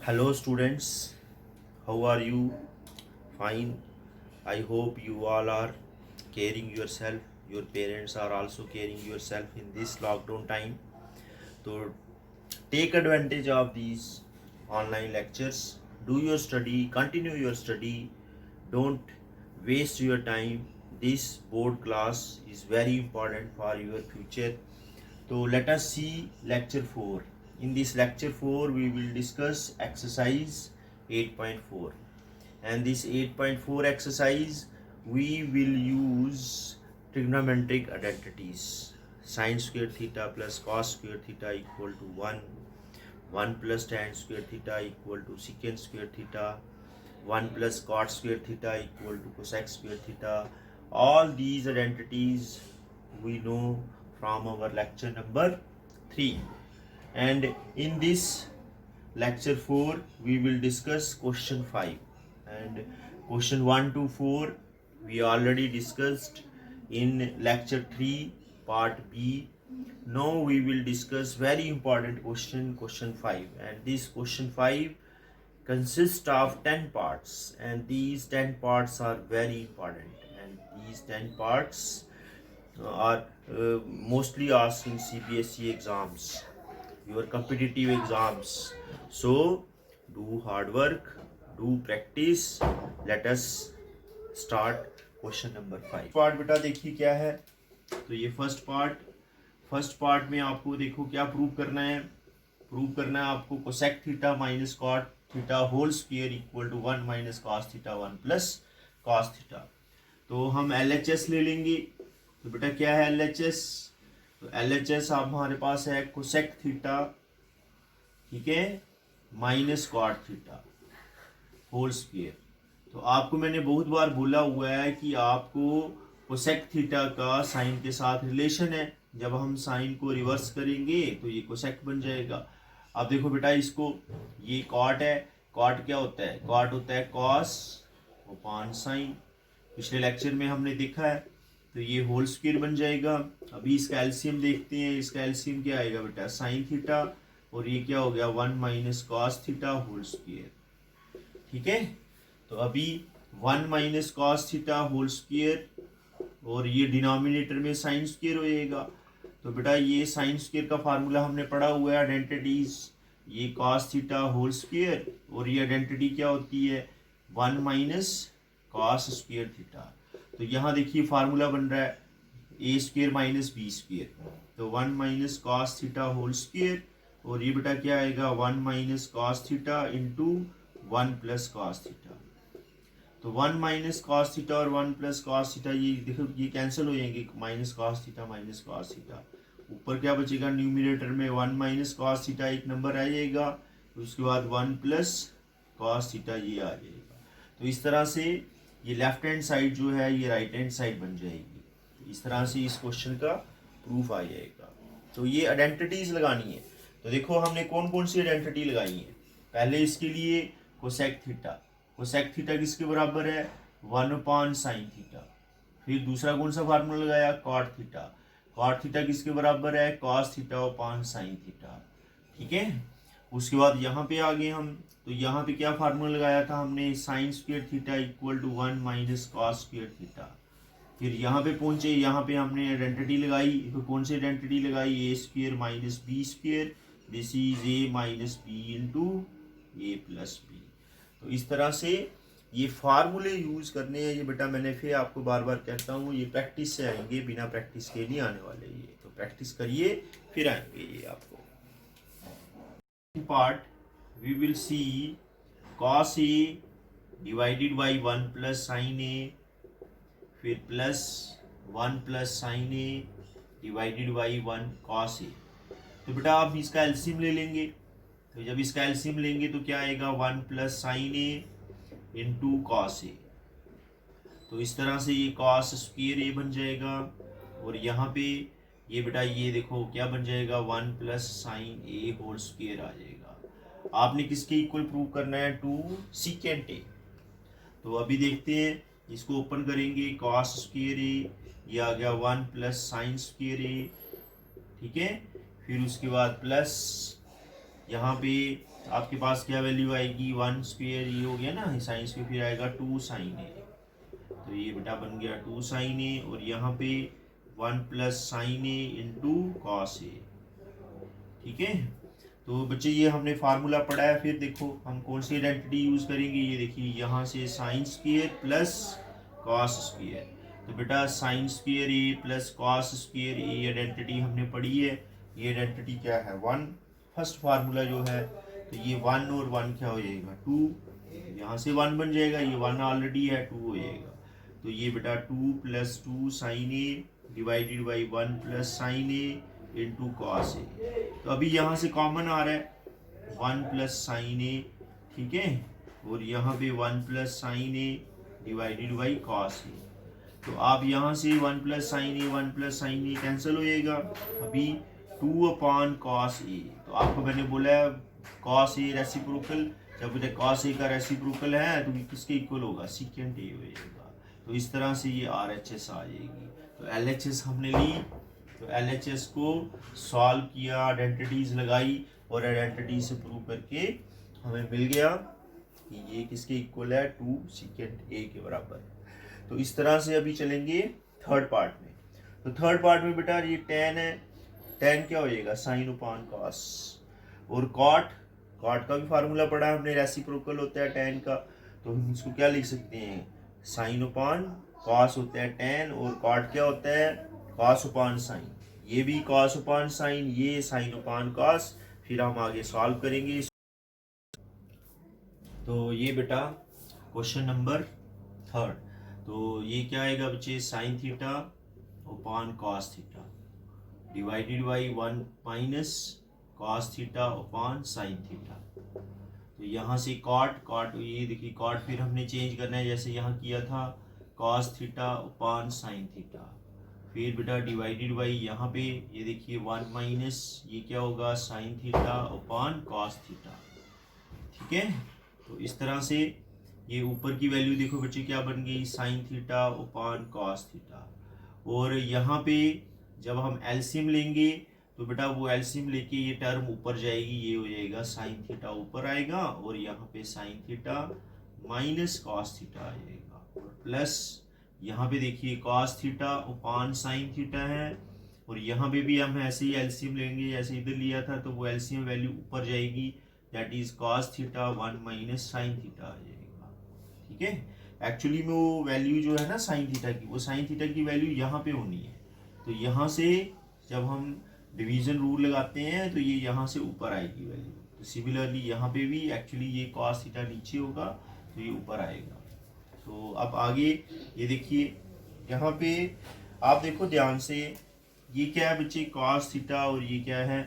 Hello students, how are you? Fine. I hope you all are caring yourself. Your parents are also caring yourself in this lockdown time. So take advantage of these online lectures. Do your study, continue your study. Don't waste your time. This board class is very important for your future. So let us see lecture 4. In this lecture 4 we will discuss exercise 8.4, and this 8.4 exercise we will use trigonometric identities. Sin square theta plus cos square theta equal to 1, 1 plus tan square theta equal to secant square theta, 1 plus cot square theta equal to cosec square theta. All these identities we know from our lecture number 3, and in this lecture 4 we will discuss question 5, and question 1 to 4 we already discussed in lecture 3 part B. Now we will discuss very important question 5, and this question 5 consists of 10 parts, and these 10 parts are very important, and these 10 parts are mostly asked in CBSE exams, your competitive exams. So do hard work, do practice. Let us start question number 5. Part बेटा देखिए क्या है. तो ये first part में आपको देखो क्या प्रूव करना है. प्रूव करना है आपको cosec theta minus cot theta whole square equal to 1 minus cos theta 1 plus cos theta. तो हम LHS ले लेंगे. तो बेटा क्या है LHS? तो LHS आप हमारे पास है कोसेक थीटा, ठीक है, minus cot theta whole square. तो आपको मैंने बहुत बार बोला हुआ है कि आपको कोसेक थीटा का साइन के साथ रिलेशन है. जब हम साइन को रिवर्स करेंगे तो ये कोसेक बन जाएगा. अब देखो बेटा इसको, ये कॉट है. कॉट क्या होता है? कॉट होता है कॉस अपॉन साइन. पिछले लेक्चर में हमने देखा है. तो ये होल स्क्वायर बन जाएगा. अभी इसका एलसीएम देखते हैं. इसका एलसीएम क्या आएगा बेटा? साइन थीटा, और ये क्या हो गया? 1 minus cos theta whole square. ठीक है. तो अभी 1 minus cos theta whole square, और ये डिनोमिनेटर में साइन स्क्वायर होएगा. तो बेटा ये साइन स्क्वायर का फार्मूला हमने पढ़ा हुआ है, आइडेंटिटीज. ये कॉस थीटा होल स्क्वायर, और ये आइडेंटिटी क्या होती है? 1 माइनस कॉस स्क्वायर थीटा. तो यहाँ देखिए फार्मूला बन रहा है A square minus B square. तो 1 minus cos theta whole square, और ये बेटा क्या आएगा? 1 minus cos theta into 1 plus cos theta. तो 1 माइनस कॉस थीटा और 1 प्लस कॉस थीटा, ये देखो ये कैंसिल हो जाएंगे. Minus cos theta minus cos theta. ऊपर क्या बचेगा? न्यूमिनेटर में 1 माइनस कॉस थीटा एक नंबर आ जाएगा. उसके बाद 1 प्लस कॉस थीटा ये आ जाएगा. तो इस तरह से ये लेफ्ट हैंड साइड जो है ये राइट हैंड साइड बन जाएगी. इस तरह से इस क्वेश्चन का प्रूफ आ जाएगा. तो ये आइडेंटिटीज लगानी है. तो देखो हमने कौन कौन सी आइडेंटिटी लगाई है. पहले इसके लिए कोसेक थीटा. कोसेक थीटा किसके बराबर है? 1 अपॉन साइन थीटा. फिर दूसरा कौन सा फार्मूला लगाया? Cot theta. कॉट थीटा किसके बराबर है? Cos theta upon sine theta. ठीक है. उसके बाद यहाँ पे आ गए हम. तो यहाँ पे क्या फार्मूला लगाया था हमने? Sine square theta equal to 1 minus cos square theta. फिर यहाँ पे पहुंचे, यहाँ पे हमने आइडेंटिटी लगाई. तो कौन सी आइडेंटिटी लगाई? A square minus B square. This is A minus B into A plus B. तो इस तरह से ये फार्मूले यूज करने हैं. ये बेटा मैंने फिर आपको बार बार कहता हूँ, ये प्रैक्टिस से आएंगे, बिना प्रैक्टिस के नहीं आने वाले. ये तो प्रैक्टिस करिए फिर आएंगे ये आपको. Part we will see cos A divided by 1 plus sine A, फिर plus 1 plus sine A divided by 1 cos A. तो बेटा आप इसका एलसीएम ले लेंगे. तो जब इसका एलसीएम लेंगे तो क्या आएगा? 1 plus sine A into cos A. तो इस तरह से ये कॉस स्क्वायर ए बन जाएगा, और यहाँ पे ये बेटा ये देखो क्या बन जाएगा? 1 प्लस साइन ए होल स्क्वायर आ जाएगा. आपने किसके इक्वल प्रूव करना है? 2 सीकेंट ए. तो अभी देखते हैं, इसको ओपन करेंगे. कॉस स्क्वायर ए, ये आ गया 1 प्लस साइन स्क्वायर ए. ठीक है. फिर उसके बाद प्लस यहाँ पे आपके पास क्या वैल्यू आएगी, 1 स्क्वायर ये हो गया ना साइन स्क्वायर, फिर आएगा 2 साइन ए, तो ये बेटा बन गया 2 साइन ए, और यहाँ पे 1 plus sine A into cos A. ठीक है, तो बच्चे ये हमने फार्मूला पढ़ा है। फिर देखो हम कौन सी आइडेंटिटी यूज़ करेंगे, ये देखिए यहाँ से sine square plus cos square, तो बेटा sine square A plus cos square A identity हमने पढ़ी है। ये आइडेंटिटी क्या है, 1, फर्स्ट फार्मूला जो है, तो ये 1 और 1 क्या हो जाएगा 2, यहाँ से 1 बन जाएगा, ये 1 ऑलरेडी है 2 हो जाएगा, तो ये बेटा 2 plus 2 sine A divided by 1 plus sine A into cos A. तो अभी यहाँ से कॉमन आ रहा है 1 प्लस साइन ए, ठीक है, और यहाँ पे 1 plus sine A divided by cos A, तो आप यहाँ से 1 plus sine A 1 plus sine A cancel हो जाएगा, अभी 2 अपॉन कॉस ए, तो आपको मैंने बोला है कॉस ए रेसिप्रोकल, जब कॉस ए का रेसिप्रोकल है तो किसके इक्वल होगा, सीकेंट ए हो जाएगा, तो इस तरह से ये RHS आ जाएगी। तो LHS हमने ली, तो LHS को सॉल्व किया, आइडेंटिटीज लगाई और आइडेंटिटी से प्रूव करके हमें मिल गया कि ये किसके इक्वल है, 2 सीकेंट ए के बराबर। तो इस तरह से अभी चलेंगे थर्ड पार्ट में। तो थर्ड पार्ट में बेटा ये tan है, tan क्या हो जाएगा साइन अपॉन कॉस, और कॉट का भी फार्मूला पढ़ा है हमने, रेसिप्रोकल होता है tan का, तो हम इसको क्या लिख सकते हैं, साइन अपॉन कॉस होता है tan, और कॉट क्या होता है कॉस अपॉन साइन, ये भी कॉस अपॉन साइन, ये साइन अपॉन कॉस। फिर हम आगे सॉल्व करेंगे। तो ये बेटा क्वेश्चन नंबर थर्ड, तो ये क्या आएगा बच्चे, sine theta upon cos theta divided by 1 minus cos theta upon sine theta. तो यहाँ से कॉट ये देखिए कॉट, फिर हमने चेंज करना है जैसे यहाँ किया था, cos theta upon sine theta, फिर बेटा डिवाइडेड बाई यहाँ पे ये देखिए 1 माइनस ये क्या होगा sine theta upon cos theta. ठीक है, तो इस तरह से ये ऊपर की वैल्यू देखो बच्चे क्या बन गई, sine theta upon cos theta, और यहाँ पे जब हम एलसीएम लेंगे तो बेटा वो एलसीएम लेके ये टर्म ऊपर जाएगी, ये हो जाएगा साइन थीटा ऊपर आएगा, और यहाँ पे sine theta minus cos theta आ जाएगा, और प्लस यहाँ पे देखिए cos theta upon sine theta है, और यहाँ पे भी हम ऐसे ही एलसीएम लेंगे जैसे इधर लिया था, तो वो एलसीएम वैल्यू ऊपर जाएगी, that is cos theta 1 minus sine theta आ जाएगा। ठीक है, एक्चुअली में वो वैल्यू जो है ना साइन थीटा की, वो साइन थीटा की वैल्यू यहाँ पे होनी है, तो यहाँ से जब हम डिवीजन रूल लगाते हैं तो ये यहाँ से ऊपर आएगी वैल्यू, तो सिमिलरली यहाँ पे भी एक्चुअली ये कॉस थीटा नीचे होगा तो ये ऊपर आएगा। तो अब आगे ये देखिए यहाँ पे आप देखो ध्यान से, ये क्या है बच्चे कॉस थीटा, और ये क्या है,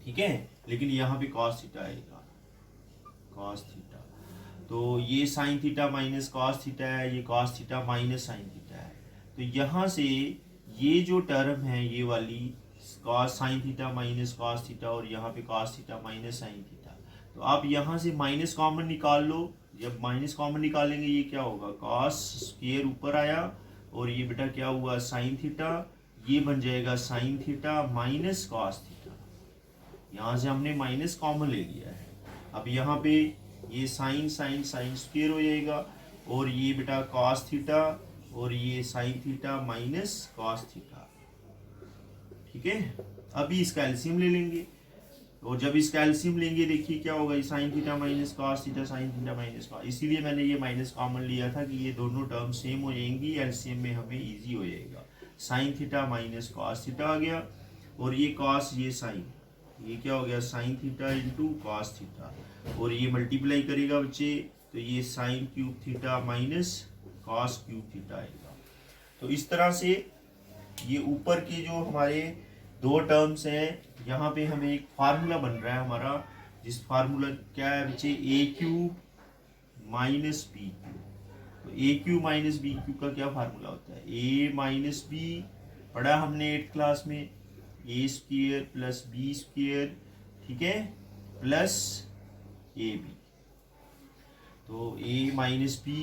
ठीक है, लेकिन यहाँ पे कॉस थीटा आएगा, कॉस थीटा, तो ये sign theta minus cos theta है, ये cos theta minus sine theta है, तो यहाँ से ये जो टर्म है ये वाली cos sine theta minus cos theta, और यहाँ पे cos theta minus sine theta, तो आप यहाँ से माइनस कॉमन निकाल लो, जब माइनस कॉमन निकालेंगे ये क्या होगा, कॉस स्क्वायर ऊपर आया, और ये बेटा क्या हुआ साइन थीटा, ये बन जाएगा sine theta minus cos theta, यहाँ से हमने माइनस कॉमन ले लिया है। अब यहाँ पे ये साइन साइन साइन स्क्वायर हो जाएगा, और ये बेटा कॉस थीटा, और ये sign theta minus cos theta. ठीक है, अभी इसका एलसीएम ले लेंगे, और जब इसका एलसीएम लेंगे देखिए क्या होगा, sign theta minus cos theta sine theta minus cos, इसीलिए मैंने ये माइनस कॉमन लिया था कि ये दोनों टर्म सेम हो जाएंगी, एलसीएम में हमें इजी हो जाएगा। Sine theta minus cos theta आ गया, और ये कॉस ये साइन, ये क्या हो गया sign theta into cos theta, और ये मल्टीप्लाई करेगा बच्चे, तो ये sine cube theta minus cos cube theta आएगा। तो इस तरह से ये ऊपर के जो हमारे दो टर्म्स हैं, यहाँ पे हमें एक फार्मूला बन रहा है हमारा, जिस फार्मूला क्या है बच्चे, ए क्यूब माइनस बी क्यूब। तो ए क्यूब माइनस बी क्यूब का क्या फार्मूला होता है, ए माइनस बी पढ़ा हमने 8th क्लास में, A square plus B square, ठीक है, प्लस ए बी, तो A minus B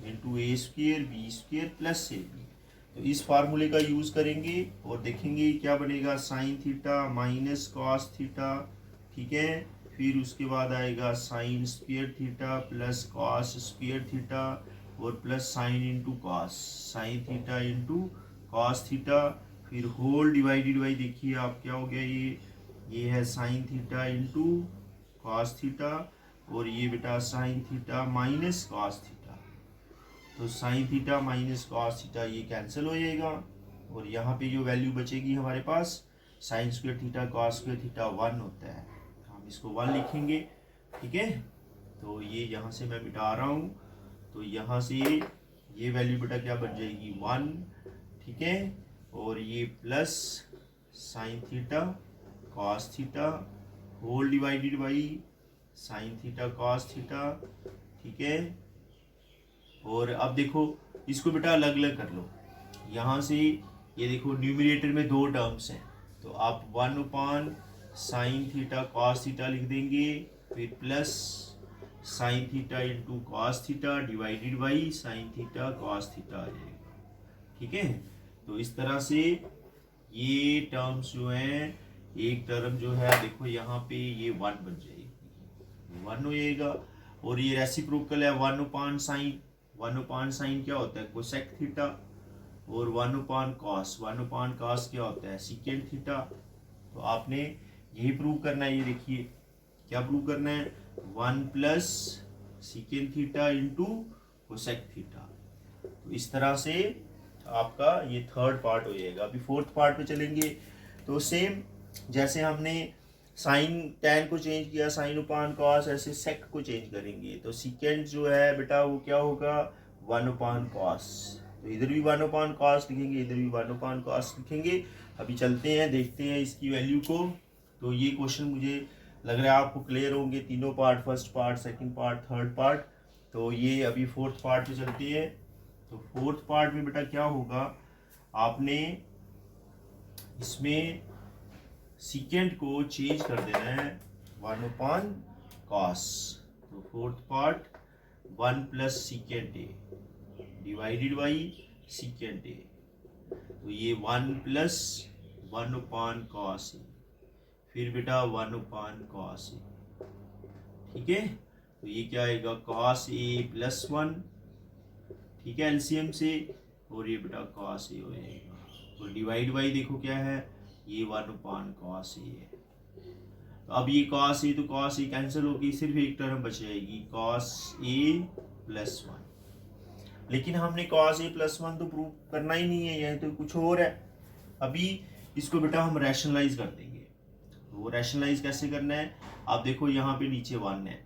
into A square B square plus A B. तो इस फार्मूले का यूज करेंगे और देखेंगे क्या बनेगा, sine theta minus cos theta, ठीक है। फिर उसके बाद आएगा sine square theta plus cos square theta और plus sine into cos, sine theta into cos theta, फिर होल डिवाइडेड बाई, देखिए आप क्या हो गया, ये है sine theta into cos theta और ये बेटा sine theta minus cos theta. तो sine theta minus cos theta ये कैंसिल हो जाएगा और यहाँ पे जो वैल्यू बचेगी हमारे पास sine square theta cos square theta 1 होता है, हम इसको 1 लिखेंगे। ठीक है, तो ये यहाँ से मैं मिटा रहा हूँ, तो यहाँ से ये वैल्यू बेटा क्या बन जाएगी 1। ठीक है, और ये plus sine theta cos theta whole divided by sine theta cos theta. ठीक है, और अब देखो इसको बेटा अलग अलग कर लो, यहाँ से ये देखो न्यूमरेटर में 2 टर्म्स हैं, तो आप 1 साइन थीटा कॉस थीटा लिख देंगे, फिर plus sine theta into cos theta divided by sine theta cos theta आ जाएगा। ठीक है, तो इस तरह से ये टर्म्स जो हैं, एक टर्म जो है देखो यहाँ पे ये 1 बन जाएगी, 1 हो जाएगा, और ये रेसिप्रोकल है 1 साइन, 1 साइन क्या होता है कोसेक थीटा, और 1 कॉस, 1 कॉस क्या होता है सीकेंट थीटा। तो आपने यही प्रूव करना है, ये देखिए क्या प्रूव करना है 1 plus secant theta into cosec theta. तो इस तरह से आपका ये 3rd पार्ट हो जाएगा। अभी 4th पार्ट पे चलेंगे, तो सेम जैसे हमने साइन टैन को चेंज किया साइन उपान कॉस, ऐसे सेक को चेंज करेंगे। तो सीकेंट जो है बेटा वो क्या होगा 1 कॉस, तो इधर भी 1 कॉस लिखेंगे, इधर भी 1 कॉस लिखेंगे। अभी चलते हैं देखते हैं इसकी वैल्यू को। तो ये क्वेश्चन मुझे लग रहा है आपको क्लियर होंगे तीनों part, first part, second part, third part. तो ये अभी 4th पार्ट पे चलती है। तो 4th पार्ट में बेटा क्या होगा, आपने इसमें सीकेंट को चेंज कर देना है 1 कॉस। तो 4th part 1 plus secant A divided by secant A, तो ये 1 प्लस 1 कॉस ए, फिर बेटा 1 कॉस ए। ठीक है, तो ये क्या आएगा कॉस ए प्लस 1, ठीक है एलसीएम से, और ये बेटा कॉस ए हो जाएगा। तो डिवाइड बाई देखो क्या है, ये 1 कॉस ए है। तो अब ये कॉस ए तो कॉस ए कैंसिल होगी, सिर्फ एक टर्म बच जाएगी कॉस ए प्लस 1। लेकिन हमने कॉस ए प्लस 1 तो प्रूव करना ही नहीं है, यह तो कुछ और है। अभी इसको बेटा हम रैशनलाइज कर देंगे। तो वो रैशनलाइज कैसे करना है, आप देखो यहाँ पे नीचे 1 है,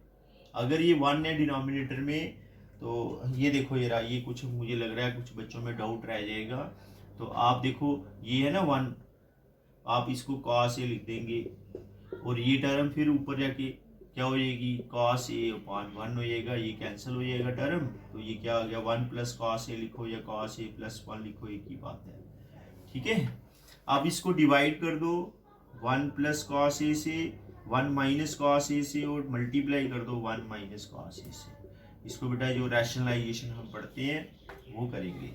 अगर ये 1 है डिनोमिनेटर में, तो ये देखो ये कुछ मुझे लग रहा है कुछ बच्चों में डाउट रह जाएगा। तो आप देखो ये है ना 1, आप इसको कॉस ए लिख देंगे, और ये टर्म फिर ऊपर जाके क्या हो जाएगी कॉस ए अपान 1 हो जाएगा, ये कैंसिल हो जाएगा टर्म। तो ये क्या आ गया 1 प्लस कॉस ए लिखो या कॉस ए प्लस 1 लिखो, एक ही बात है। ठीक है, अब इसको डिवाइड कर दो 1 प्लस कॉस ए से, 1 माइनस कॉस ए से, और मल्टीप्लाई कर दो 1 माइनस कॉस ए से। इसको बेटा जो रैशनलाइजेशन हम पढ़ते हैं वो करेंगे।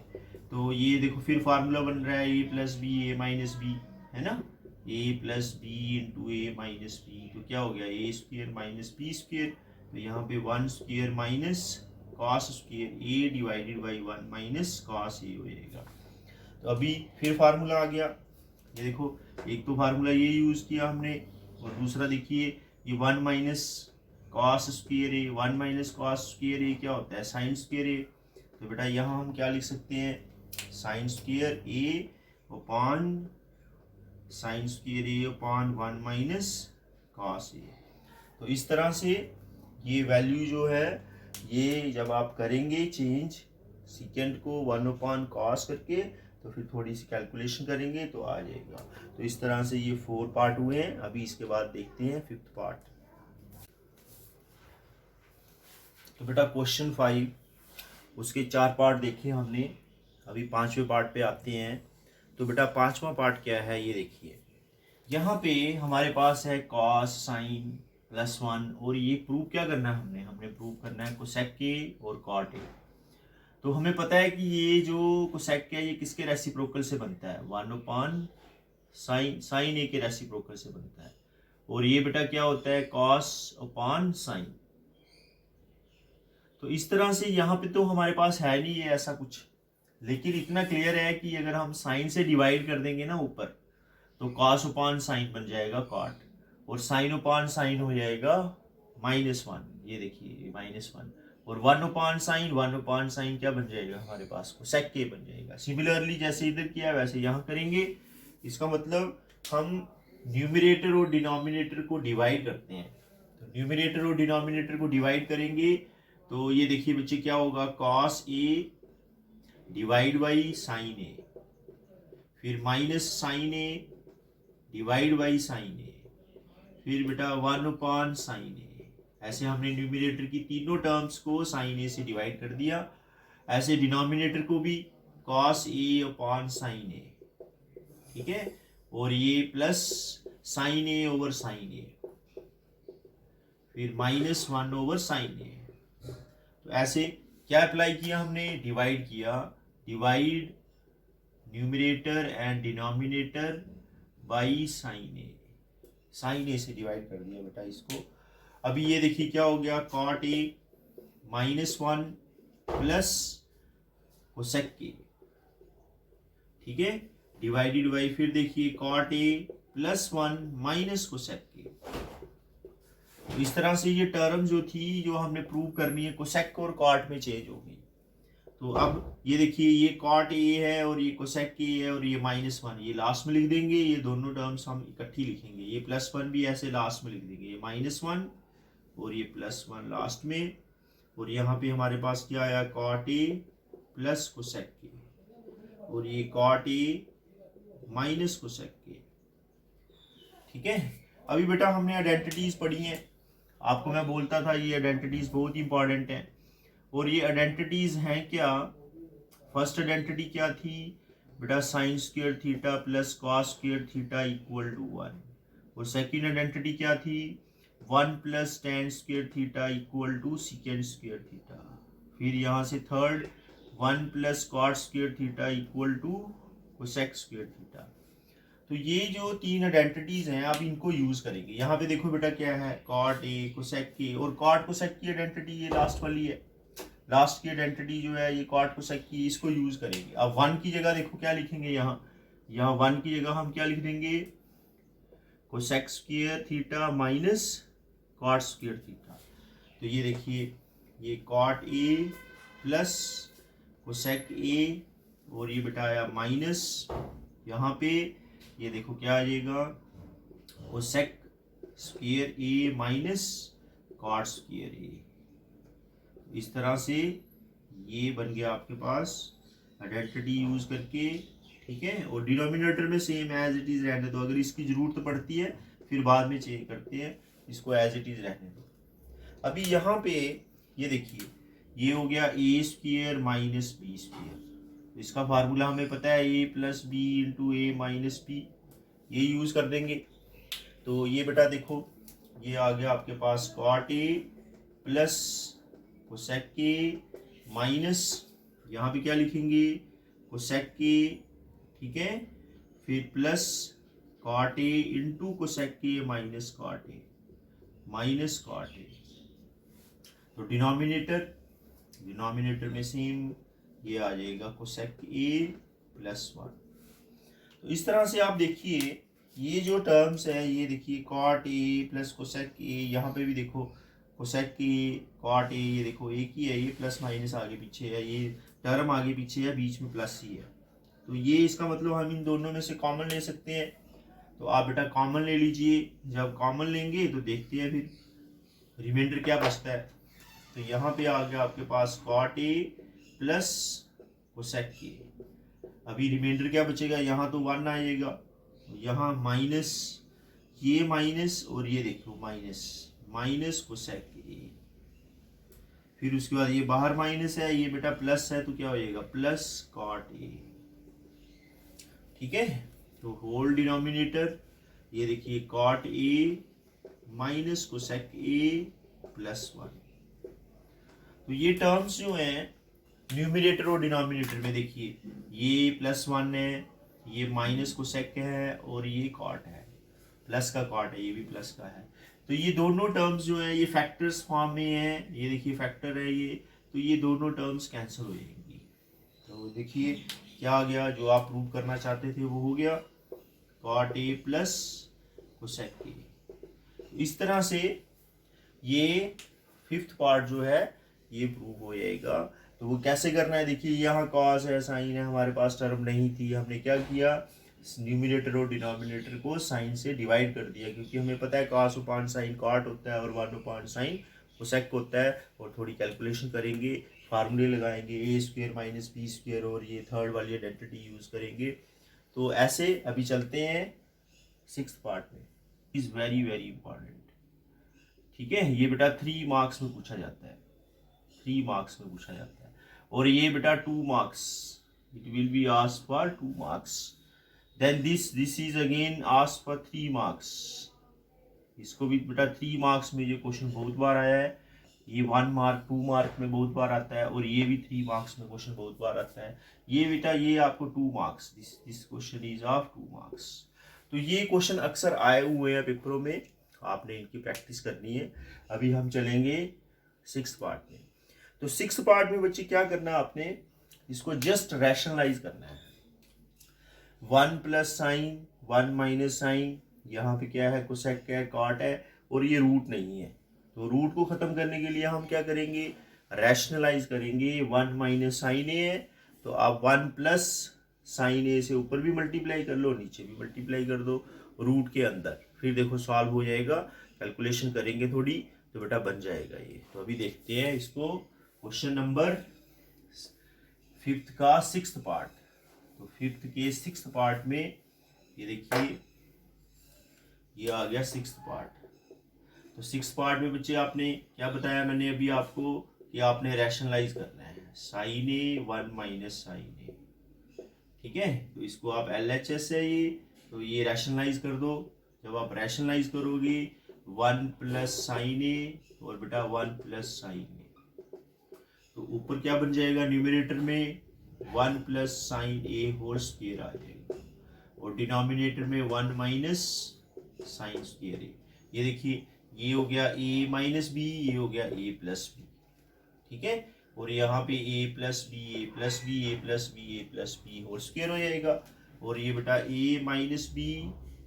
तो ये देखो फिर फार्मूला बन रहा है A plus B A minus B, है ना, A plus B into A minus B. तो क्या हो गया A square minus B square, तो यहाँ पे 1 square minus cos square A divided by 1 minus cos A हो जाएगा। तो अभी फिर फार्मूला आ गया, ये देखो एक तो फार्मूला ये यूज़ किया हमने, और दूसरा देखिए ये 1 minus cos square A, 1 minus cos square ए क्या होता है साइन स्क्वायर ए। तो बेटा यहाँ हम क्या लिख सकते हैं sign square A upon sign square A upon 1 minus cos A. तो इस तरह से ये वैल्यू जो है, ये जब आप करेंगे चेंज सीकेंट को 1 कॉस करके, तो फिर थोड़ी सी कैलकुलेशन करेंगे तो आ जाएगा। तो इस तरह से ये 4 पार्ट हुए हैं। अभी इसके बाद देखते हैं 5th पार्ट। तो बेटा क्वेश्चन 5, उसके 4 पार्ट देखे हमने, अभी 5वें पार्ट पे आते हैं। तो बेटा 5वां पार्ट क्या है ये देखिए, यहाँ पे हमारे पास है कॉस साइन प्लस 1, और ये प्रूव क्या करना है हमने प्रूव करना है कोसेक के और कॉट ए। तो हमें पता है कि ये जो कोसेक है ये किसके रेसिप्रोकल से बनता है 1 साइन ए के रेसिप्रोकल से बनता है, और ये बेटा क्या होता है कॉस अपॉन साइन। तो इस तरह से यहाँ पे तो हमारे पास है नहीं है ऐसा कुछ, लेकिन इतना क्लियर है कि अगर हम साइन से डिवाइड कर देंगे ना ऊपर, तो कॉस अपॉन साइन बन जाएगा कॉट, और साइन अपॉन साइन हो जाएगा -1। ये देखिए -1, और 1/sin क्या बन जाएगा हमारे पास कोसेक के बन जाएगा। सिमिलरली जैसे इधर किया वैसे यहाँ करेंगे। इसका मतलब हम न्यूमरेटर और डिनोमिनेटर को डिवाइड करते हैं, तो न्यूमरेटर और डिनोमिनेटर को डिवाइड करेंगे तो ये देखिए बच्चे क्या होगा cos A divide by sine A, फिर -sin a divide by sine A, फिर बेटा 1/sin a। ऐसे हमने न्यूमरेटर की तीनों टर्म्स को साइन ए से डिवाइड कर दिया, ऐसे डिनोमिनेटर को भी cos a अपॉन साइन ए, ठीक है, और ये plus sine A over sign A, फिर -1/sin a। तो ऐसे क्या अप्लाई किया हमने, डिवाइड किया, divide numerator and denominator by sine A, sine A से डिवाइड कर दिया बेटा इसको। अभी ये देखिए क्या हो गया कॉट ए -1 प्लस कोसेक के, ठीक है, डिवाइडेड बाई, फिर देखिए कॉट ए +1 माइनस कोसेक के। तो इस तरह से ये टर्म जो थी जो हमने प्रूव करनी है कोसेक और कॉट में चेंज हो गई। तो अब ये देखिए ये कॉट ए है और ये कोसेक के है और ये -1 ये लास्ट में लिख देंगे, ये दोनों टर्म्स हम इकट्ठी लिखेंगे, ये +1 भी ऐसे लास्ट में लिख देंगे, ये -1 और ये +1 लास्ट में, और यहाँ पे हमारे पास क्या आया कॉट ए प्लस कोसेक के, और ये कॉट ए माइनस कोसेक के, ठीक है। अभी बेटा हमने आइडेंटिटीज पढ़ी हैं, आपको मैं बोलता था ये आइडेंटिटीज बहुत इंपॉर्टेंट हैं, और ये आइडेंटिटीज हैं क्या। फर्स्ट आइडेंटिटी क्या थी बेटा sine square theta plus cos square theta equal to 1, और सेकंड आइडेंटिटी क्या थी 1 plus tan square theta equal to sec square theta, फिर यहाँ से third 1 plus cot square theta equal to cosec square theta. तो ये जो तीन आइडेंटिटीज हैं आप इनको यूज करेंगे। यहाँ पे देखो बेटा क्या है कॉट ए कोसेक के, और कॉट कोसेक की आइडेंटिटी ये लास्ट वाली है, लास्ट की आइडेंटिटी जो है ये कॉट कोसेक की, इसको यूज करेंगे। अब 1 की जगह देखो क्या लिखेंगे, यहाँ 1 की जगह हम क्या लिख देंगे cosec square theta minus cot square theta. तो ये देखिए ये cot A plus cosec A, और ये बेटा आया माइनस, यहाँ पे ये देखो क्या आ जाएगा कोसेक स्क्वायर ए माइनस कॉट स्क्वायर ए। इस तरह से ये बन गया आपके पास आइडेंटिटी यूज करके, ठीक है। और डिनोमिनेटर में सेम एज इट इज रहने दो, अगर इसकी जरूरत पड़ती है फिर बाद में चेंज करते हैं, इसको एज इट इज रहने दो। अभी यहाँ पे ये देखिए ये हो गया A square minus B square, इसका फार्मूला हमें पता है A plus B into A minus B, ये यूज कर देंगे। तो ये बेटा देखो ये आ गया आपके पास कॉट ए प्लस कोसेक के माइनस, यहाँ पे क्या लिखेंगे कोसेक के, ठीक है, फिर plus cot A into cosec के minus cot A minus cot A. तो डिनोमिनेटर में सेम ये आ जाएगा कोसेक ए +1। तो इस तरह से आप देखिए ये जो टर्म्स है ये देखिए cot A plus cosec A, यहाँ पे भी देखो कोसेक ए कॉट ए, ये देखो एक ही है, ये प्लस माइनस आगे पीछे है, ये टर्म आगे पीछे है, बीच में प्लस ही है। तो ये इसका मतलब हम इन दोनों में से कॉमन ले सकते हैं। तो आप बेटा कॉमन ले लीजिए, जब कॉमन लेंगे तो देखते हैं फिर रिमाइंडर क्या बचता है। तो यहाँ पे आ गया आपके पास कॉट ए प्लस कोसेक के, अभी रिमाइंडर क्या बचेगा, यहाँ तो 1 आएगा, यहाँ माइनस, ये माइनस और ये देखो माइनस कोसेक ए, फिर उसके बाद ये बाहर माइनस है, ये बेटा प्लस है, तो क्या हो जाएगा प्लस कॉट ए, ठीक है। तो होल डिनोमिनेटर ये देखिए cot A minus cosec A +1। तो ये टर्म्स जो हैं न्यूमरेटर और डिनोमिनेटर में देखिए ये +1 है, ये माइनस कोसेक है और ये कॉट है। प्लस का कॉट है, ये भी प्लस का है। तो ये दोनों टर्म्स जो है ये फैक्टर्स फॉर्म में है, ये देखिए फैक्टर है ये, तो ये दोनों टर्म्स कैंसिल हो जाएंगी। तो देखिए क्या आ गया, जो आप प्रूव करना चाहते थे वो हो गया, cot A plus cosec A. इस तरह से ये फिफ्थ पार्ट जो है ये प्रूव हो जाएगा। तो वो कैसे करना है, देखिए यहाँ कॉस है, साइन है, हमारे पास टर्म नहीं थी, हमने क्या किया, न्यूमिनेटर और डिनोमिनेटर को साइन से डिवाइड कर दिया, क्योंकि हमें पता है कॉस अपान साइन कॉट होता है और 1 अपान साइन कोसेक होता है। और थोड़ी कैलकुलेशन करेंगे, फार्मूले लगाएंगे, ए स्क्वायर माइनस बी स्क्वायर, और ये थर्ड वाली आइडेंटिटी यूज़ करेंगे। तो ऐसे अभी चलते हैं सिक्स्थ पार्ट में, इज़ वेरी वेरी इंपॉर्टेंट। ठीक है, ये बेटा 3 मार्क्स में पूछा जाता है, 3 मार्क्स में पूछा जाता है। और ये बेटा 2 marks, it will be asked for 2 marks. Then this is again asked for 3 marks. इसको भी बेटा 3 मार्क्स में ये क्वेश्चन बहुत बार आया है। ये 1 मार्क 2 मार्क में बहुत बार आता है, और ये भी 3 मार्क्स में क्वेश्चन बहुत बार आता है। ये बेटा ये आपको 2 marks, this question is of 2 marks. तो ये क्वेश्चन अक्सर आए हुए हैं पेपरों में, आपने इनकी प्रैक्टिस करनी है। अभी हम चलेंगे सिक्स्थ पार्ट में। तो सिक्स्थ पार्ट में बच्चे क्या करना है, आपने इसको जस्ट रैशनलाइज करना है। 1 प्लस साइन 1 माइनस साइन, यहाँ पे क्या है, कोसेक है, कॉट है, और ये रूट नहीं है। तो रूट को खत्म करने के लिए हम क्या करेंगे, रैशनलाइज करेंगे। 1 माइनस साइन ए है, तो आप 1 प्लस साइन ए से ऊपर भी मल्टीप्लाई कर लो, नीचे भी मल्टीप्लाई कर दो रूट के अंदर, फिर देखो सॉल्व हो जाएगा। कैलकुलेशन करेंगे थोड़ी तो बेटा बन जाएगा ये। तो अभी देखते हैं इसको, क्वेश्चन नंबर फिफ्थ का सिक्स्थ पार्ट। तो फिफ्थ के सिक्स्थ पार्ट में ये देखिए ये आ गया सिक्स्थ पार्ट। तो सिक्स्थ पार्ट में बच्चे आपने क्या बताया मैंने अभी आपको, कि आपने रैशनलाइज करना है, साइन ए 1 माइनस साइन ए। ठीक है, तो इसको आप LHS है ये, तो ये रैशनलाइज कर दो। जब आप रैशनलाइज करोगे 1 प्लस साइन ए और बेटा 1 प्लस साइन ए, तो ऊपर क्या बन जाएगा, न्यूमिनेटर में 1 प्लस साइन ए होल स्क्वायर आ जाएगा, और डिनोमिनेटर में 1 माइनस साइन स्क्वायर ए। ये देखिए ये हो गया a माइनस बी, ये हो गया a प्लस बी। ठीक है, और यहाँ पे a plus B, A plus B, A plus B, A plus B whole square हो जाएगा। और ये बेटा a minus B,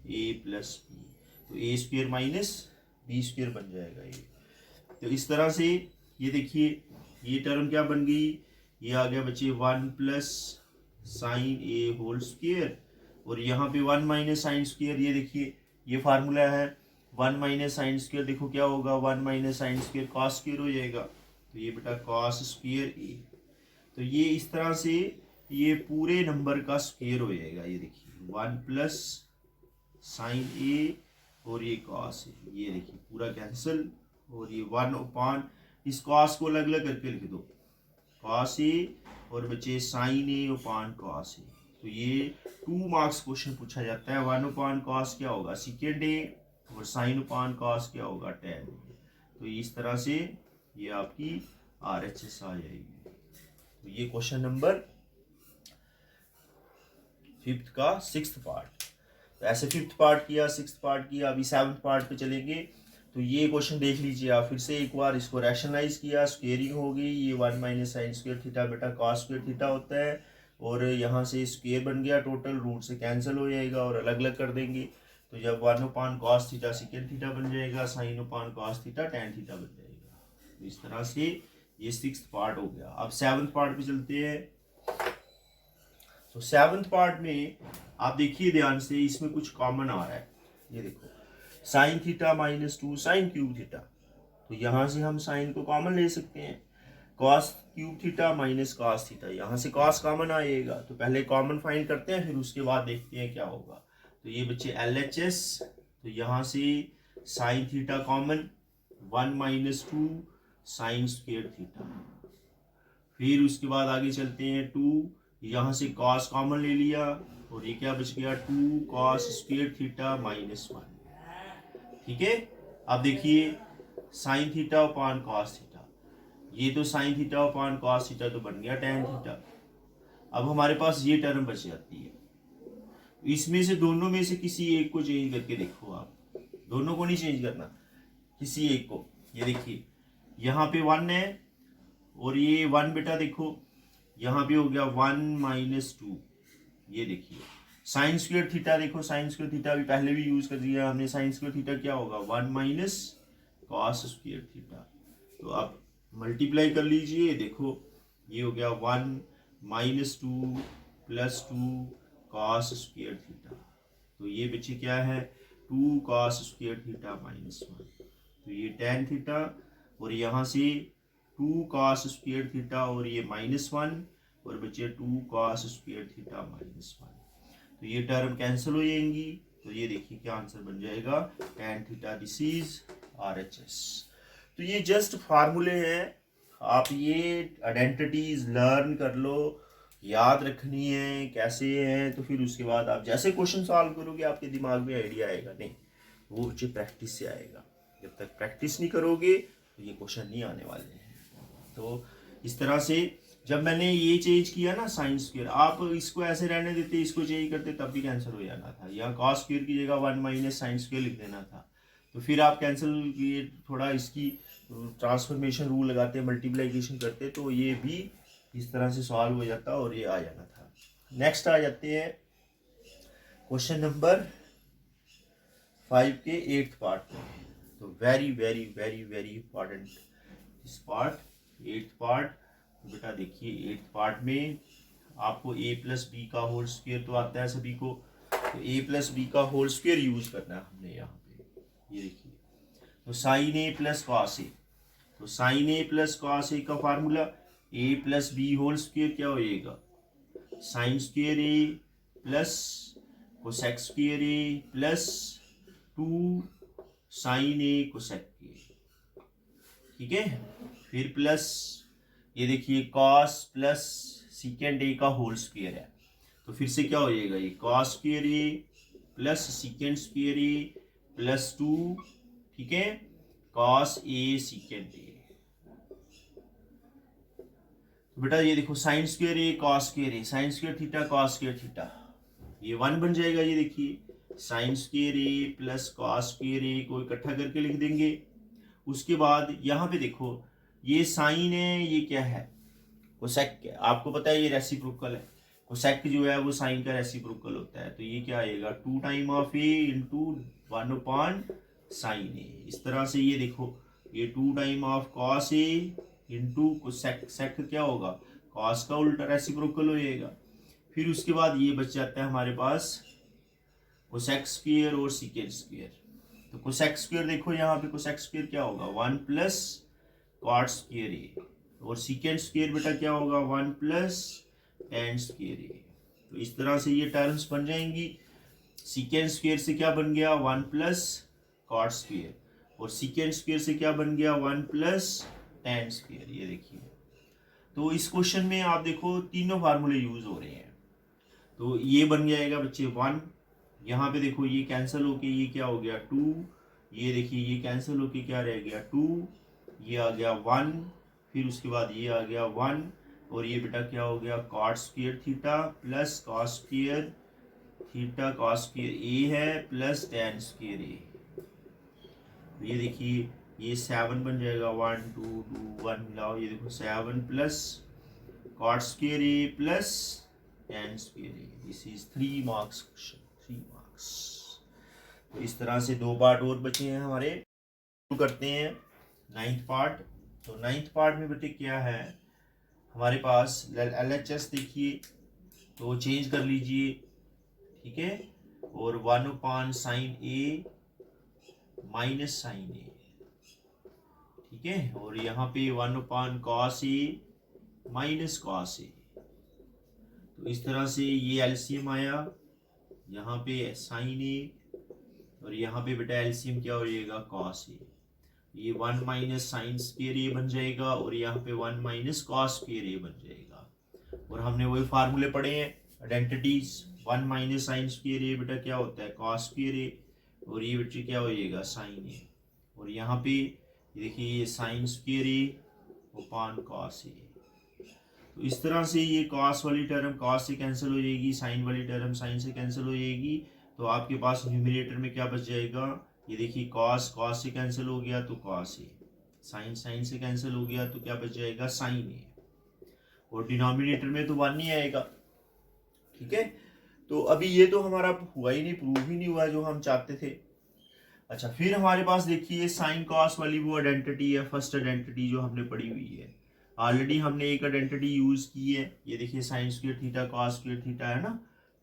A plus B, तो A square minus B square बन जाएगा ये। तो इस तरह से ये देखिए ये टर्म क्या बन गई, ये आ गया बच्चे 1 प्लस साइन ए होल स्क्वायर, और यहाँ पे 1 माइनस साइन स्क्वायर। ये देखिए ये फार्मूला है, 1 माइनस साइन स्क्वायर, देखो क्या होगा, 1 minus sine square cos square हो जाएगा, तो ये बेटा कॉस स्क्वायर ए। तो ये इस तरह से ये पूरे नंबर का स्क्वायर हो जाएगा। ये देखिए 1 प्लस साइन ए और ये कॉस है, ये देखिए पूरा कैंसिल, और ये 1 अपान, इस कॉस को अलग अलग करके लिख दो, कॉस ए और बचे sign A upon cos A. तो ये 2 मार्क्स क्वेश्चन पूछा जाता है। 1 अपान कॉस क्या होगा, सेकेंड ए, और साइन अपान कॉस क्या होगा, tan। तो इस तरह से ये आपकी RHS आ जाएगी। तो ये क्वेश्चन नंबर फिफ्थ का सिक्स्थ पार्ट। तो ऐसे फिफ्थ पार्ट किया, सिक्स्थ पार्ट किया, अभी सेवन्थ पार्ट पे चलेंगे। तो ये क्वेश्चन देख लीजिए आप फिर से एक बार, इसको रैशनलाइज किया, स्क्वेयरिंग हो गई, ये 1 माइनस साइन स्क्वायर थीटा बेटा कॉस स्क्वायर थीटा होता है, और यहाँ से स्क्वेयर बन गया, टोटल रूट से कैंसिल हो जाएगा और अलग अलग कर देंगे। तो जब 1 upon cos theta sec theta बन जाएगा, sine upon cos theta tan theta बन जाएगा। तो इस तरह से ये सिक्स्थ पार्ट हो गया। अब सेवन्थ पार्ट पे चलते हैं। तो सेवन्थ पार्ट में आप देखिए ध्यान से, इसमें कुछ कॉमन आ रहा है। ये देखो sign theta minus 2 sine cube theta, तो यहाँ से हम साइन को कॉमन ले सकते हैं। Cos cube theta minus cos theta, यहाँ से कॉस कॉमन आएगा, तो पहले कॉमन फाइंड करते हैं, फिर उसके बाद देखते हैं क्या होगा। तो ये बच्चे LHS, तो यहाँ से sine theta common, 1 minus 2 sign square theta, फिर उसके बाद आगे चलते हैं 2, यहाँ से कॉस कॉमन ले लिया, और ये क्या बच गया 2 कॉस स्क्वायर थीटा माइनस 1। ठीक है, अब देखिए sine theta upon cos theta, ये तो sine theta upon cos theta तो बन गया टैन थीटा। अब हमारे पास ये टर्म बच जाती है, इसमें से दोनों में से किसी एक को चेंज करके देखो आप, दोनों को नहीं चेंज करना, किसी एक को। ये देखिए यहाँ पे 1 है और ये 1 बेटा देखो यहाँ पे हो गया 1 माइनस 2। ये देखिए साइन स्क्वायर थीटा, देखो साइन स्क्वायर थीटा भी पहले भी यूज कर दिया हमने। साइन स्क्वायर थीटा क्या होगा 1 माइनस कॉस स्क्वायर थीटा। तो आप मल्टीप्लाई कर लीजिए, देखो ये हो गया 1 minus 2 plus 2 cos square theta. तो ये बच्चे क्या है 2 कॉस स्क्वायर थीटा माइनस 1। तो ये टेन थीटा और यहाँ से 2 कॉस स्क्वायर थीटा और ये -1 और बच्चे 2 कॉस स्क्वायर थीटा -1। तो ये टर्म कैंसिल हो जाएंगी। तो ये देखिए क्या आंसर बन जाएगा tan theta, this is RHS। तो ये जस्ट फार्मूले हैं, आप ये आइडेंटिटीज लर्न कर लो, याद रखनी है कैसे है। तो फिर उसके बाद आप जैसे क्वेश्चन सॉल्व करोगे आपके दिमाग में आइडिया आएगा, नहीं वो बच्चे प्रैक्टिस से आएगा। जब तक प्रैक्टिस नहीं करोगे तो ये क्वेश्चन नहीं आने वाले हैं। तो इस तरह से जब मैंने ये चेंज किया ना साइन स्क्वायर, आप इसको ऐसे रहने देते, इसको चेंज करते तब भी कैंसिल हो जाना था। या कॉस स्क्वायर की जगह 1 माइनस साइन स्क्वायर लिख देना था। तो फिर आप कैंसिल ये थोड़ा इसकी ट्रांसफॉर्मेशन रूल लगाते, मल्टीप्लिकेशन करते, तो ये भी इस तरह से सॉल्व हो जाता और ये आ जाना था। नेक्स्ट आ जाते हैं क्वेश्चन नंबर 5 के 8th पार्ट में। तो very very very very important इस पार्ट 8th पार्ट। बेटा देखिए 8th पार्ट में आपको a प्लस बी का होल स्क्वायर तो आता है सभी को। तो a प्लस बी का होल स्क्वायर यूज करना है हमने यहाँ पे। ये देखिए तो sine A plus cos A. तो sine A plus cos A का formula a plus B whole square क्या हो जाएगा sine square A plus cosec square A plus 2 sine A cosec A. ठीक है, फिर प्लस ये देखिए कॉस प्लस सीकेंड ए का होल स्क्वायर है। तो फिर से क्या हो जाएगा ये cos square A plus secant square A plus 2, ठीक है, कॉस ए सीकेंड ए। तो बेटा ये देखो sine square A cos square A, sine square theta cos square theta, ये 1 बन जाएगा। ये देखिए sine square A plus cos square A को इकट्ठा करके लिख देंगे। उसके बाद यहाँ पे देखो ये साइन है, ये क्या है कोसेक है, आपको पता है ये रेसिप्रोकल है। कोसेक जो है वो साइन का रेसिप्रोकल होता है। तो ये क्या आएगा 2 time of A into 1 upon sine A. इस तरह से ये देखो ये 2 time of cos A into cosec, sec क्या होगा कॉस का उल्टा रेसिप्रोकल हो जाएगा। फिर उसके बाद ये बच जाता है हमारे पास कोसेक स्क्वायर और सीकेंड स्क्वायर। तो कोसेक स्क्वायर देखो यहाँ पे कोसेक स्क्वायर क्या होगा 1 प्लस कॉट स्क्वायर ए और सीकेंड स्क्वायर बेटा क्या होगा 1 प्लस टेन स्क्वायर ए। तो इस तरह से ये टर्म्स बन जाएंगी। सीकेंड स्क्वायर से क्या बन गया 1 प्लस कॉट स्क्वायर और सीकेंड स्क्वायर से क्या बन गया 1 प्लस टेन स्क्वायर। ये देखिए तो इस क्वेश्चन में आप देखो तीनों फार्मूले यूज हो रहे हैं। तो ये बन जाएगा बच्चे 1, यहाँ पे देखो ये कैंसिल होके ये क्या हो गया 2, ये देखिए ये कैंसिल होके क्या रह गया 2, ये आ गया 1, फिर उसके बाद ये आ गया 1 और ये बेटा क्या हो गया cot square theta plus cos square theta cos square A है प्लस टेन स्क्वायर ए। ये देखिए ये 7 बन जाएगा 1 2 2 1 मिलाओ, ये देखो 7 plus cot square A plus tan square A. This is 3 marks question, 3 marks. तो इस तरह से 2 पार्ट और बचे हैं हमारे। शुरू करते हैं 9th पार्ट। तो 9th पार्ट में बेटे क्या है हमारे पास LHS देखिए तो चेंज कर लीजिए, ठीक है, और 1 अपॉन साइन ए माइनस साइन ए, ठीक है, और यहाँ पे 1 upon cos A minus cos A. तो इस तरह से ये एलसीएम आया, यहाँ पे साइन ए और यहाँ पे बेटा एलसीएम क्या हो जाएगा कॉस ए। ये 1 माइनस साइन स्क्वायर ए बन जाएगा और यहाँ पे 1 माइनस कॉस स्क्वायर ए बन जाएगा। और हमने वही फार्मूले पढ़े हैं आइडेंटिटीज, 1 माइनस साइन स्क्वायर ए बेटा क्या होता है कॉस स्क्वायर ए और ये बेटा क्या हो जाएगा साइन ए। और यहाँ पे देखिए ये sign square A upon cos A. तो इस तरह से ये कॉस वाली टर्म कॉस से कैंसिल हो जाएगी, साइन वाली टर्म साइन से कैंसिल हो जाएगी। तो आपके पास न्यूमरेटर में क्या बच जाएगा, ये देखिए कॉस कॉस से कैंसिल हो गया तो कॉस ए, साइन साइन से कैंसिल हो गया तो क्या बच जाएगा साइन ए, और डिनोमिनेटर में तो 1 नहीं आएगा। ठीक है, तो अभी ये तो हमारा हुआ ही नहीं, प्रूव ही नहीं हुआ जो हम चाहते थे। अच्छा, फिर हमारे पास देखिए साइन कॉस वाली वो आइडेंटिटी है, फर्स्ट आइडेंटिटी जो हमने पढ़ी हुई है। ऑलरेडी हमने एक आइडेंटिटी यूज की है, ये देखिए sine square theta cos square theta है ना,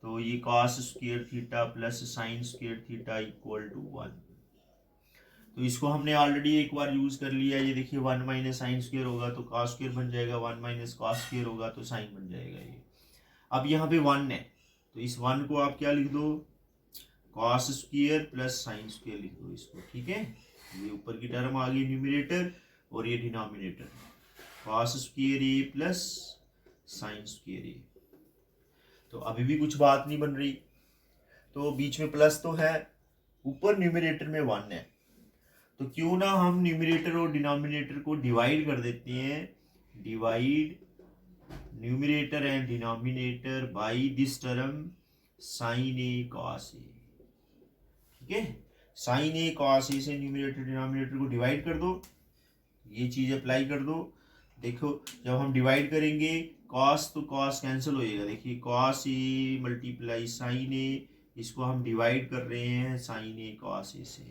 तो ये cos square theta plus sine square theta equal to 1। तो इसको हमने ऑलरेडी एक बार यूज कर लिया, ये देखिए 1 माइनस साइन स्क्वायर होगा तो कॉस स्क्वायर बन जाएगा, 1 माइनस कॉस स्क्वायर होगा तो साइन बन जाएगा ये। अब यहाँ पे 1 है तो इस 1 को आप क्या लिख दो, cos square plus sine square लिख दो इसको। ठीक है, ये ऊपर की टर्म आ गई न्यूमरेटर और ये denominator, cos square A plus sine square A. तो अभी भी कुछ बात नहीं बन रही, तो बीच में प्लस तो है, ऊपर न्यूमरेटर में 1 है, तो क्यों ना हम न्यूमरेटर और डिनोमिनेटर को डिवाइड कर देते हैं, divide numerator and denominator by this term sine A cos A. ठीक है, साइन ए कॉस ए से न्यूमरेटर डिनोमिनेटर को डिवाइड कर दो, ये चीज अप्लाई कर दो। देखो जब हम डिवाइड करेंगे कॉस तो कॉस कैंसिल हो जाएगा, देखिए कॉस ए मल्टीप्लाई साइन ए, इसको हम डिवाइड कर रहे हैं साइन ए कॉस ए से।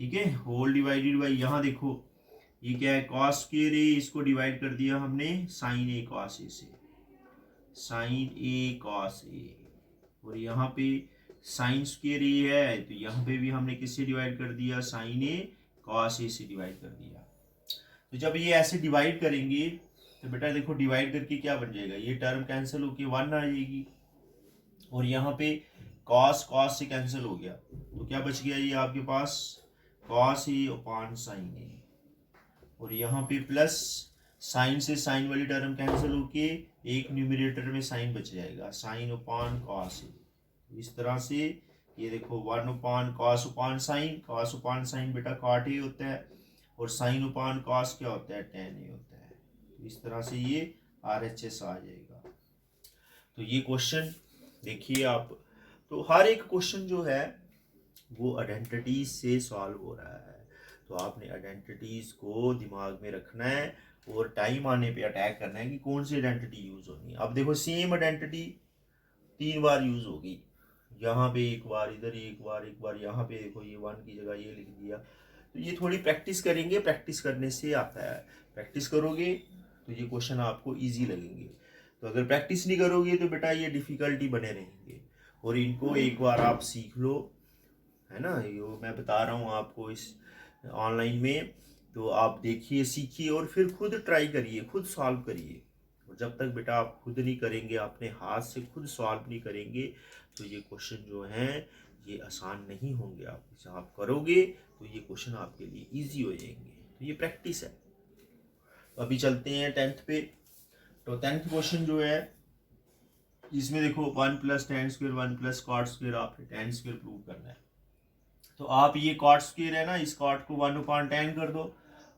ठीक है, होल डिवाइडेड बाई, यहाँ देखो ये क्या है कॉस स्क्वायर ए, इसको डिवाइड कर दिया हमने साइन ए कॉस ए से, साइन ए कॉस ए, और यहाँ पे साइन स्क्वायर ए है तो यहाँ पे भी हमने किससे डिवाइड कर दिया, साइन ए कॉस ए से डिवाइड कर दिया। तो जब ये ऐसे डिवाइड करेंगे तो बेटा देखो डिवाइड करके क्या बन जाएगा, ये टर्म कैंसिल होके 1 आ जाएगी, और यहाँ पे कॉस कॉस से कैंसिल हो गया तो क्या बच गया, ये आपके पास कॉस ए अपॉन साइन ए, और यहाँ पे प्लस साइन से साइन वाली टर्म कैंसिल होके एक न्यूमरेटर में साइन बच जाएगा, साइन अपॉन कॉस ए। इस तरह से ये देखो 1 upon cos upon sine, cos upon sine बेटा कॉट ए होता है, और साइन अपॉन कॉस क्या होता है, टेन ए होता है। तो इस तरह से ये RHS आ जाएगा। तो ये क्वेश्चन देखिए आप, तो हर एक क्वेश्चन जो है वो आइडेंटिटीज से सॉल्व हो रहा है, तो आपने आइडेंटिटीज को दिमाग में रखना है और टाइम आने पे अटैक करना है कि कौन सी आइडेंटिटी यूज होनी है। अब देखो सेम आइडेंटिटी 3 बार यूज होगी, यहाँ पे एक बार, इधर एक बार यहाँ पे देखो ये 1 की जगह ये लिख दिया। तो ये थोड़ी प्रैक्टिस करेंगे, प्रैक्टिस करने से आता है, प्रैक्टिस करोगे तो ये क्वेश्चन आपको इजी लगेंगे। तो अगर प्रैक्टिस नहीं करोगे तो बेटा ये डिफिकल्टी बने रहेंगे, और इनको एक बार आप सीख लो, है ना, ये मैं बता रहा हूँ आपको इस ऑनलाइन में, तो आप देखिए सीखिए और फिर खुद ट्राई करिए, खुद सॉल्व करिए। और जब तक बेटा आप खुद नहीं करेंगे, अपने हाथ से खुद सॉल्व नहीं करेंगे, तो ये क्वेश्चन जो हैं ये आसान नहीं होंगे। आप करोगे तो ये क्वेश्चन आपके लिए इजी हो जाएंगे। तो ये प्रैक्टिस है। तो अभी चलते हैं 10th पे। तो 10th क्वेश्चन जो है इसमें देखो 1 plus tan square 1 plus cot square, आपने टेन स्क्वायर प्रूव करना है। तो आप ये कॉट स्क्वायर है ना, इस कॉट को 1/10 कर दो,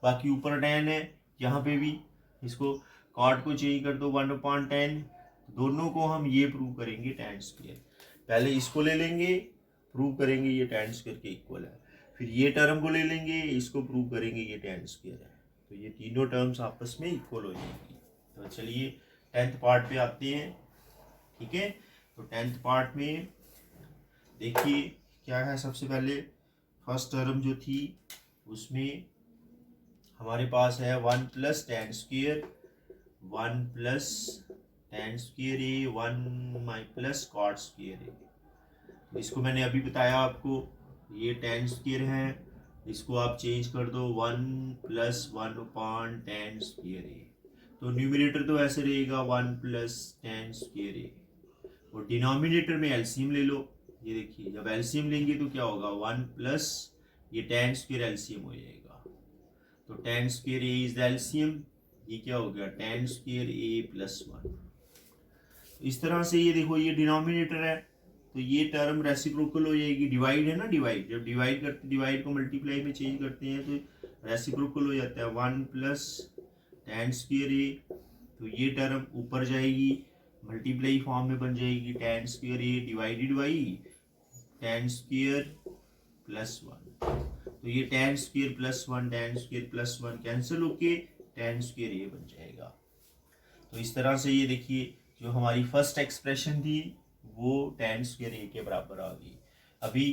बाकी ऊपर 10 है, यहाँ पे भी इसको कॉट को चेंज कर दो 1/10। दोनों को हम ये प्रूव करेंगे टेन स्क्वायर, पहले इसको ले लेंगे, प्रूव करेंगे ये टेन स्क्वायर के इक्वल है, फिर ये टर्म को ले लेंगे, इसको प्रूव करेंगे ये टेन स्क्वायर है। तो ये तीनों टर्म्स आपस में इक्वल हो जाएंगी। तो चलिए 10th पार्ट पे आते हैं। ठीक है, तो 10th पार्ट में देखिए क्या है, सबसे पहले फर्स्ट टर्म जो थी उसमें हमारे पास है 1 plus tan square 1 plus tan square A 1 plus cot square A. तो इसको मैंने अभी बताया आपको, ये टेन स्क्वायर है, इसको आप चेंज कर दो 1 प्लस 1/10 स्क्वायर ए। तो न्यूमरेटर तो ऐसे रहेगा 1 प्लस टेन स्क्वायर ए, और डिनोमिनेटर में एलसीएम ले लो। ये देखिए जब एलसीएम लेंगे तो क्या होगा, 1 प्लस ये टेन स्क्वायर एलसीएम हो जाएगा, तो ten square A is the LCM, ये क्या हो गया टेन स्क्वायर ए प्लस 1। इस तरह से ये देखो ये डिनोमिनेटर है, तो ये टर्म रेसिप्रोकल हो जाएगी, डिवाइड है ना, डिवाइड जब डिवाइड करते, डिवाइड को मल्टीप्लाई में चेंज करते हैं तो रेसिप्रोकल हो जाता है 1 प्लस टेन स्क्वायर ए तो ये टर्म ऊपर जाएगी, मल्टीप्लाई फॉर्म में बन जाएगी, tan square A divided by tan square plus 1। तो ये tan square plus 1 tan square plus 1 cancel होके tan स्क्वायर ए बन जाएगा। तो इस तरह से ये देखिए जो हमारी फर्स्ट एक्सप्रेशन थी वो tan स्क्वायर ए के बराबर आ गई। अभी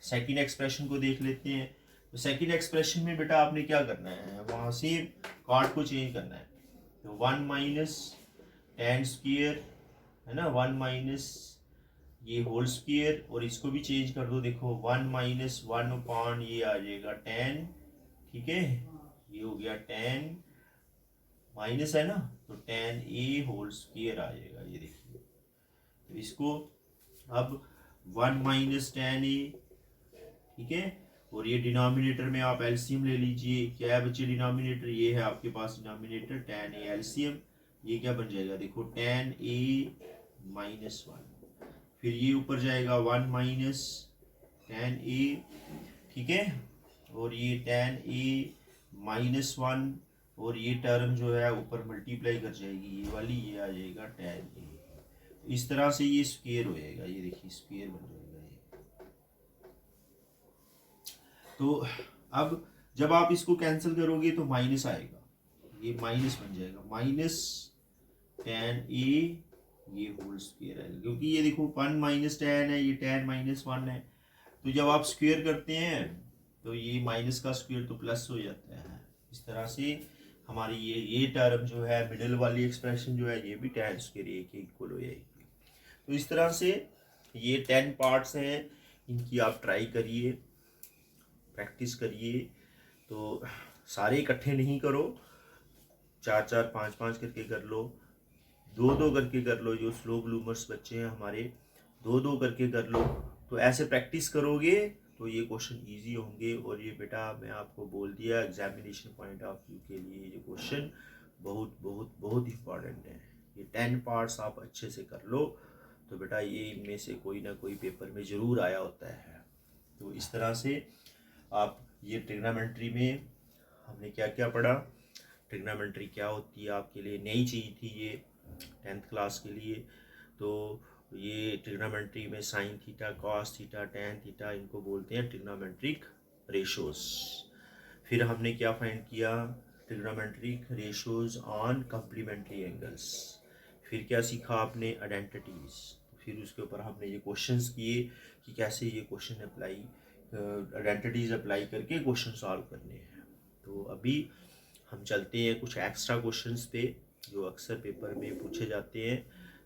सेकंड एक्सप्रेशन को देख लेते हैं। तो सेकंड एक्सप्रेशन में बेटा आपने क्या करना है, वहाँ से कार्ड को चेंज करना है। तो 1 माइनस tan स्क्वायर है ना, 1 माइनस ये होल स्क्वायर, और इसको भी चेंज कर दो। देखो 1 माइनस 1 अपॉन ये आ जाएगा tan, ठीक है, ये हो गया tan माइनस है ना, तो tan ए होल स्क्वायर आ जाएगा। ये देखिए तो इसको अब 1 माइनस tan ए, ठीक है, और ये डिनोमिनेटर में आप एलसीएम ले लीजिए। क्या है बच्चे डिनोमिनेटर, ये है आपके पास डिनोमिनेटर tan ए एलसीएम, ये क्या बन जाएगा देखो tan ए माइनस 1, फिर ये ऊपर जाएगा 1 माइनस tan ए, ठीक है, और ये tan ए माइनस 1, और ये टर्म जो है ऊपर मल्टीप्लाई कर जाएगी ये वाली, ये आ जाएगा tan ए। इस तरह से ये स्क्वायर हो जाएगा, ये देखिए स्क्वायर बन जाएगा ये। तो अब जब आप इसको कैंसिल करोगे तो माइनस आएगा, ये माइनस बन जाएगा, माइनस tan ए ये होल स्क्वायर है, क्योंकि ये देखो 1 माइनस tan है, ये tan माइनस 1 है। तो जब आप स्क्वायर करते हैं तो ये माइनस का स्क्वायर तो प्लस हो जाता है। इस तरह से हमारी ये टर्म जो है मिडिल वाली एक्सप्रेशन जो है ये भी tan स्क्वायर ए के इक्वल हो जाएगी। तो इस तरह से ये 10 पार्ट्स हैं, इनकी आप ट्राई करिए, प्रैक्टिस करिए। तो सारे इकट्ठे नहीं करो, 4-4 5-5 करके कर लो, 2-2 करके कर लो। जो स्लो ब्लूमर्स बच्चे हैं हमारे 2-2 करके कर लो। तो ऐसे प्रैक्टिस करोगे तो ये क्वेश्चन इजी होंगे। और ये बेटा मैं आपको बोल दिया एग्जामिनेशन पॉइंट ऑफ व्यू के लिए ये क्वेश्चन बहुत बहुत बहुत इंपॉर्टेंट है। ये 10 पार्ट्स आप अच्छे से कर लो तो बेटा ये इनमें से कोई ना कोई पेपर में ज़रूर आया होता है। तो इस तरह से आप ये ट्रिग्नोमेट्री में हमने क्या क्या पढ़ा, ट्रिग्नोमेट्री क्या होती है आपके लिए नई चीज़ थी ये 10th क्लास के लिए। तो ये ट्रिग्नोमेट्री में sign theta, cos theta, tan theta, इनको बोलते हैं ट्रिग्नोमेट्रिक रेशोस। फिर हमने क्या फाइंड किया, trigonometric ratios on complementary angles. फिर क्या सीखा आपने, आइडेंटिटीज। फिर उसके ऊपर हमने ये क्वेश्चंस किए कि कैसे ये क्वेश्चन अप्लाई, आइडेंटिटीज अप्लाई करके क्वेश्चन सॉल्व करने हैं। तो अभी हम चलते हैं कुछ एक्स्ट्रा क्वेश्चंस पे जो अक्सर पेपर में पूछे जाते हैं,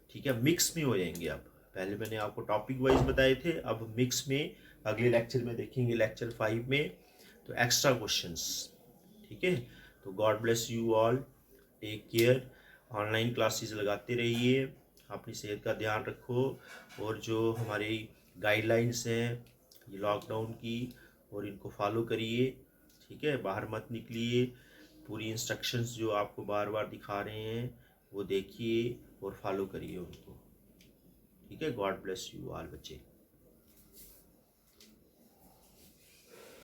ठीक है, मिक्स में हो जाएंगे। अब पहले मैंने आपको टॉपिक वाइज बताए थे, अब मिक्स में अगले लेक्चर में देखेंगे, लेक्चर 5 में, तो एक्स्ट्रा क्वेश्चंस, ठीक है। तो God bless you all, take care, online classes लगाते रहिए, अपनी सेहत का ध्यान रखो, और जो हमारी गाइडलाइंस हैं ये लॉकडाउन की, और इनको फॉलो करिए, ठीक है, बाहर मत निकलिए, पूरी इंस्ट्रक्शंस जो आपको बार बार दिखा रहे हैं वो देखिए और फॉलो करिए उनको, ठीक है। गॉड ब्लेस यू ऑल बच्चे।